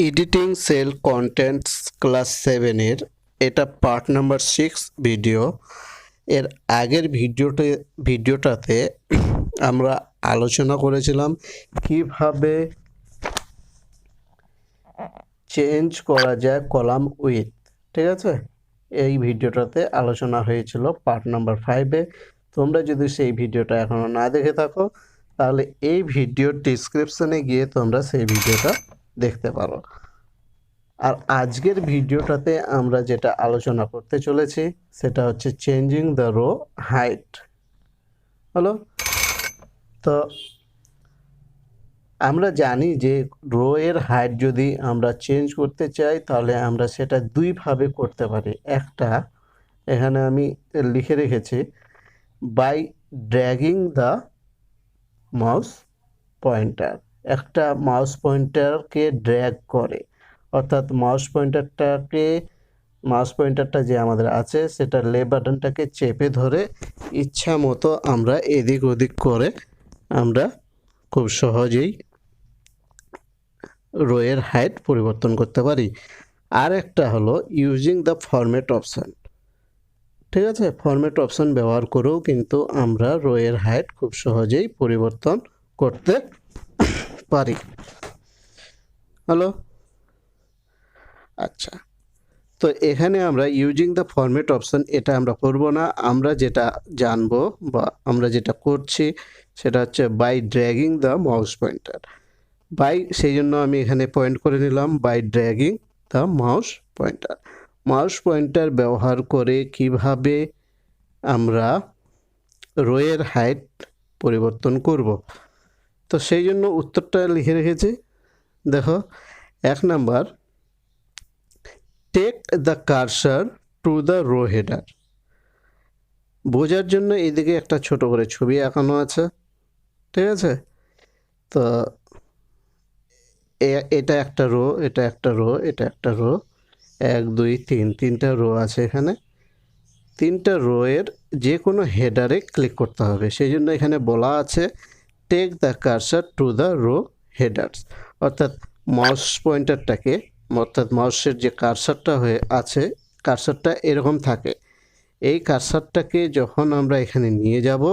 Editing sell contents class 7 এর এটা part number 6 video. এর আগের ভিডিওটাতে আমরা আলোচনা করেছিলাম কিভাবে চেঞ্জ করা যায় কলাম উইথ, ঠিক আছে। এই ভিডিওটাতে আলোচনা হয়েছিল পার্ট নাম্বার 5-এ। তোমরা যদি সেই ভিডিওটা এখনো না দেখে থাকো তাহলে এই ভিডিওর ডেসক্রিপশনে গিয়ে তোমরা সেই ভিডিওটা দেখতে পারো। আর আজকের ভিডিওটাতে আমরা যেটা আলোচনা করতে চলেছি সেটা হচ্ছে চেঞ্জিং দ্য রো হাইট। হলো তো আমরা জানি যে রো এর হাইট যদি আমরা চেঞ্জ করতে চাই তাহলে আমরা সেটা দুইভাবে করতে পারি। একটা এখানে আমি লিখে রেখেছি, by dragging the mouse pointer. একটা মাউস পয়েন্টারকে ড্র্যাগ করে, অর্থাৎ মাউস পয়েন্টারটা যে আমাদের আছে সেটা লেফট বাটনটাকে চেপে ধরে ইচ্ছা মতো আমরা এদিক ওদিক করে আমরা খুব সহজেই রোয়ের হাইট পরিবর্তন করতে পারি। আর একটা হলো ইউজিং দ্য ফরম্যাট অপশান, ঠিক আছে। ফরম্যাট অপশান ব্যবহার করেও কিন্তু আমরা রোয়ের হাইট খুব সহজেই পরিবর্তন করতে পারি। হ্যালো, আচ্ছা। তো এখানে আমরা ইউজিং দ্য ফরম্যাট অপশান এটা আমরা করব না। আমরা যেটা জানবো বা আমরা যেটা করছি সেটা হচ্ছে by dragging the mouse pointer. সেই জন্য আমি এখানে পয়েন্ট করে নিলাম by dragging the mouse pointer. Mouse pointer ব্যবহার করে কিভাবে আমরা রোয়ের হাইট পরিবর্তন করব, তো সেই জন্য উত্তরটা লিখে রেখেছি। দেখো, 1 number, take the cursor to the row header. বোঝার জন্য এইদিকে একটা ছোট করে ছবি আঁকানো আছে, ঠিক আছে। তো এটা একটা রো, এটা একটা রো, এটা একটা রো, 1 2 3 তিনটা রো আছে এখানে। তিনটা রো এর যে কোনো হেডারে ক্লিক করতে হবে। সেই জন্য এখানে বলা আছে take the cursor to the row headers, অর্থাৎ মাউস পয়েন্টারটাকে, অর্থাৎ মাউসের যে কার্সারটা হয়ে আছে, কার্সারটা এরকম থাকে। এই কার্সারটাকে যখন আমরা এখানে নিয়ে যাব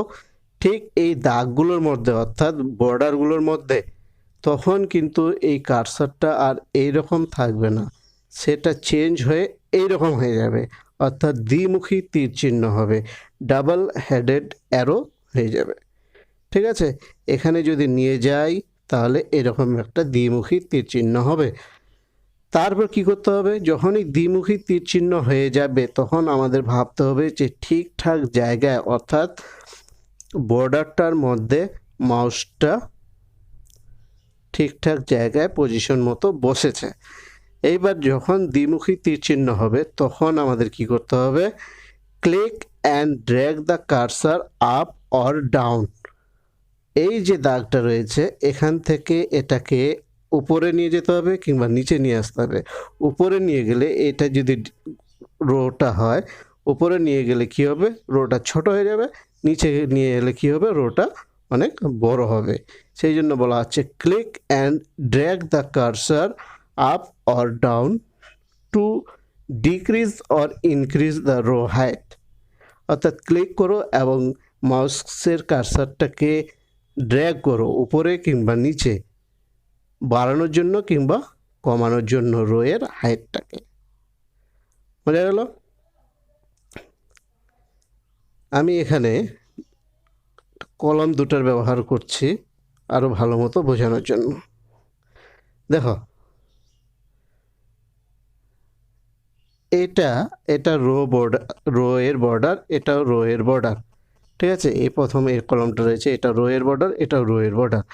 ঠিক এই দাগগুলোর মধ্যে, অর্থাৎ বর্ডারগুলোর মধ্যে, তখন কিন্তু এই কার্সারটা আর এইরকম থাকবে না, সেটা চেঞ্জ হয়ে এইরকম হয়ে যাবে, অর্থাৎ দ্বিমুখী তীর চিহ্ন হবে, ডাবল হেডেড অ্যারো হয়ে যাবে, ঠিক আছে। এখানে যদি নিয়ে যাই তাহলে এরকম একটা দ্বিমুখী তীর চিহ্ন হবে। তারপর কি করতে হবে, যখনই দ্বিমুখী তীর চিহ্ন হয়ে যাবে তখন আমাদের ভাবতে হবে যে ঠিকঠাক জায়গায়, অর্থাৎ বর্ডারটার মধ্যে মাউসটা ঠিকঠাক জায়গায় পজিশন মতো বসেছে। এইবার যখন দ্বিমুখী তীর চিহ্ন হবে তখন আমাদের কি করতে হবে, click and drag the cursor up or down. এই যে দাগটা রয়েছে এখান থেকে এটাকে উপরে নিয়ে যেতে হবে কিংবা নিচে নিয়ে আসতে হবে। উপরে নিয়ে গেলে, এটা যদি রোটা হয়, উপরে নিয়ে গেলে কি হবে, রোটা ছোট হয়ে যাবে, নিচে নিয়ে এলে কি হবে, রোটা অনেক বড় হবে। সেই জন্য বলা হচ্ছে click and drag the cursor up or down to decrease or increase the row height. অর্থাৎ ক্লিক করো এবং মাউসের কার্সারটাকে ড্র্যাগ করো উপরে কিংবা নিচে, বাড়ানোর জন্য কিংবা কমানোর জন্য রোয়ের হাইটটাকে। বোঝা গেল? আমি এখানে কলম দুটার ব্যবহার করছি আরও ভালো মতো বোঝানোর জন্য। দেখো, এটা রো এর বর্ডার, এটাও রো এর বর্ডার, ঠিক আছে। এই প্রথম এই কলমটা রয়েছে, এটা রো এর বর্ডার, এটাও রো এর বর্ডার।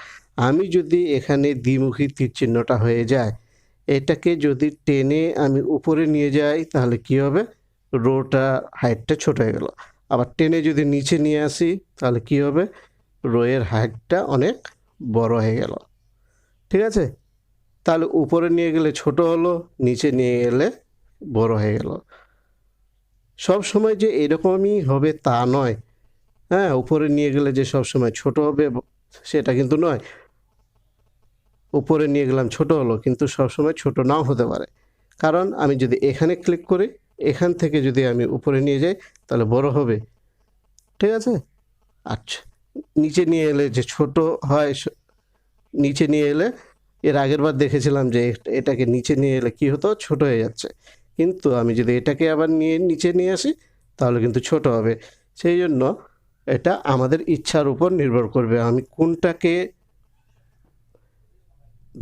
আমি যদি এখানে দ্বিমুখী তীর চিহ্নটা হয়ে যায়, এটাকে যদি টেনে আমি উপরে নিয়ে যাই তাহলে কি হবে, রোটা হাইটটা ছোট হয়ে গেল। আবার টেনে যদি নিচে নিয়ে আসি তাহলে কি হবে, রোয়ের হাইটটা অনেক বড় হয়ে গেল, ঠিক আছে। তাহলে উপরে নিয়ে গেলে ছোট হলো, নিচে নিয়ে গেলে বড় হয়ে গেল। সব সময় যে এরকমই হবে তা নয়, হ্যাঁ। উপরে নিয়ে গেলে যে সব সময় ছোট হবে সেটা কিন্তু নয়। উপরে নিয়ে গেলাম ছোট হলো, কিন্তু সবসময় ছোট নাও হতে পারে। কারণ আমি যদি এখানে ক্লিক করি, এখান থেকে যদি আমি উপরে নিয়ে যাই তাহলে বড় হবে। ঠিক আছে? আচ্ছা, নিচে নিয়ে এলে যে ছোট হয়, নিচে নিয়ে এলে এর আগের বার দেখেছিলাম যে এটাকে নিচে নিয়ে এলে কি হতো, ছোট হয়ে যাচ্ছে। কিন্তু আমি যদি এটাকে আবার নিচে নিয়ে আসি তাহলে কিন্তু ছোট হবে। সেই জন্য এটা আমাদের ইচ্ছার উপর নির্ভর করবে, আমি কোনটাকে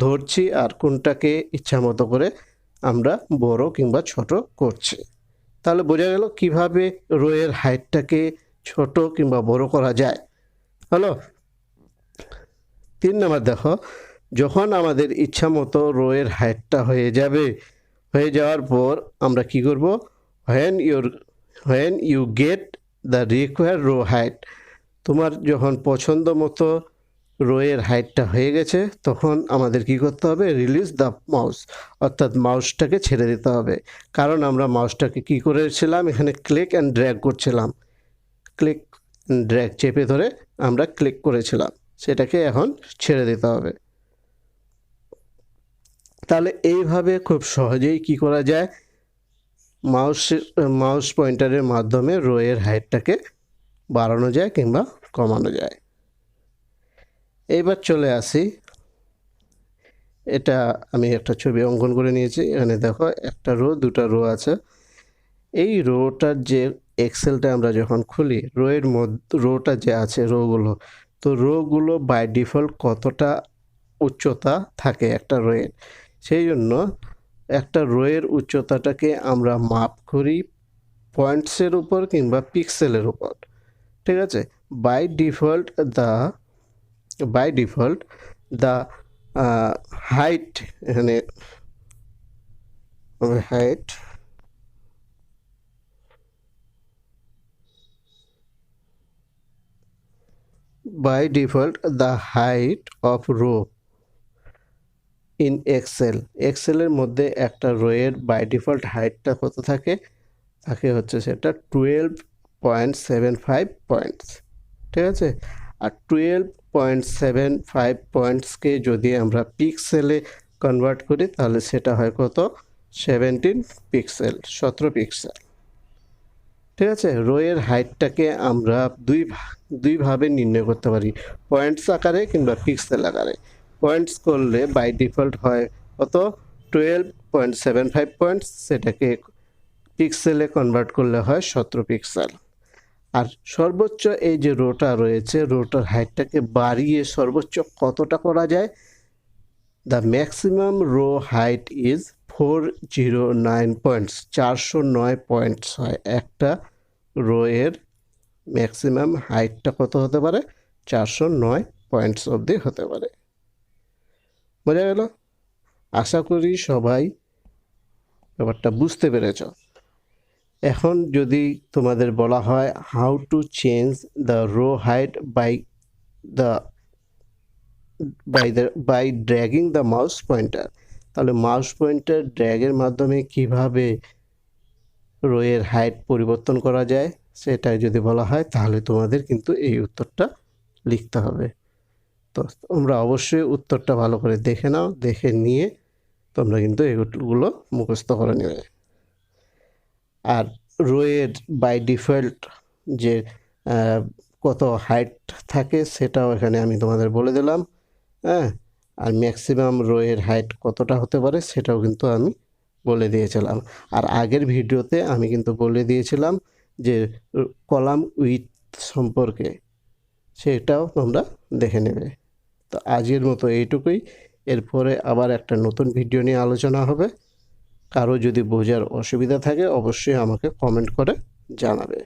ধরছি আর কোনটাকে ইচ্ছা মতো করে আমরা বড় কিংবা ছোট করছি। তাহলে বোঝা গেল কিভাবে রোয়ের হাইটটাকে ছোট কিংবা বড় করা যায়। হলো 3 নাম্বার, দেখো যখন আমাদের ইচ্ছা মতো রোয়ের হাইটটা হয়ে যাওয়ার পর আমরা কি করব, when you get the required row height, তোমার যখন পছন্দ মতো রোয়ের হাইটটা হয়ে গেছে তখন আমাদের কি করতে হবে, রিলিজ দ্য মাউস, অর্থাৎ মাউসটাকে ছেড়ে দিতে হবে। কারণ আমরা মাউসটাকে কি করেছিলাম, এখানে ক্লিক অ্যান্ড ড্র্যাগ করছিলাম, ক্লিক ড্র্যাগ চেপে ধরে আমরা ক্লিক করেছিলাম, সেটাকে এখন ছেড়ে দিতে হবে। তাহলে এইভাবে খুব সহজেই কি করা যায়, মাউস পয়েন্টারের মাধ্যমে রোয়ের হাইটটাকে বাড়ানো যায় কিংবা কমানো যায়। এইবার চলে আসি, এটা আমি একটা ছবি অঙ্কন করে নিয়েছি। এখানে দেখো একটা রো, দুটা রো আছে। এই রোটার যে এক্সেলটা আমরা যখন খুলি, রোটা যে আছে রোগুলো, তো রোগুলো বাই ডিফল্ট কতটা উচ্চতা থাকে একটা রোয়ের, সেই জন্য একটা রোয়ের উচ্চতাটাকে আমরা মাপ করি পয়েন্টসের উপর কিংবা পিক্সেলের উপর। ঠিক আছে? বাই ডিফল্ট দ্য হাইট, এখানে height by default the height of row in এক্সেলের মধ্যে একটা রোয়ের বাই ডিফল্ট হাইটটা কত থাকে হচ্ছে সেটা 12.75 পয়েন্টস। ঠিক আছে? আর 12.75 পয়েন্টসকে যদি আমরা পিক্সেলে কনভার্ট করি তাহলে সেটা হয় কত, 17 পিক্সেল, 17 পিক্সেল। ঠিক আছে? রোয়ের হাইটটাকে আমরা দুইভাবে নির্ণয় করতে পারি, পয়েন্টস আকারে কিংবা পিক্সেল আকারে। পয়েন্টস করলে বাই ডিফল্ট হয় কত, 12.75 পয়েন্টস, সেটাকে পিক্সেলে কনভার্ট করলে হয় 17 পিক্সেল। আর সর্বোচ্চ এই যে রোটা রয়েছে, রোটার হাইটটাকে বাড়িয়ে সর্বোচ্চ কতটা করা যায়, the maximum row height is 409 points, 409 points হয়। একটা রোয়ের ম্যাক্সিমাম হাইটটা কত হতে পারে, 409 পয়েন্টস অবধি হতে পারে। বোঝা গেল? আশা করি সবাই ব্যাপারটা বুঝতে পেরেছ। এখন যদি তোমাদের বলা হয় how to change the row height by dragging the mouse pointer, তাহলে মাউস পয়েন্টার ড্র্যাগের মাধ্যমে কিভাবে রোয়ের হাইট পরিবর্তন করা যায় সেটা যদি বলা হয় তাহলে তোমাদের কিন্তু এই উত্তরটা লিখতে হবে। তো তোমরা অবশ্যই উত্তরটা ভালো করে দেখে নাও, দেখে নিয়ে তোমরা কিন্তু এগুলো মুখস্থ করে নেবে। আর রোয়ের বাই ডিফল্ট যে কত হাইট থাকে সেটাও এখানে আমি তোমাদের বলে দিলাম। হ্যাঁ, আর ম্যাক্সিমাম রোয়ের হাইট কতটা হতে পারে সেটাও কিন্তু আমি বলে দিয়েছিলাম। আর আগের ভিডিওতে আমি কিন্তু বলে দিয়েছিলাম যে কলাম উইথ সম্পর্কে, সেটাও তোমরা দেখে নেবে। তো আজকের মতো এইটুকুই, এরপরে আবার একটা নতুন ভিডিও নিয়ে আলোচনা হবে। কারো যদি বোঝার অসুবিধা থাকে অবশ্যই আমাকে কমেন্ট করে জানাবে।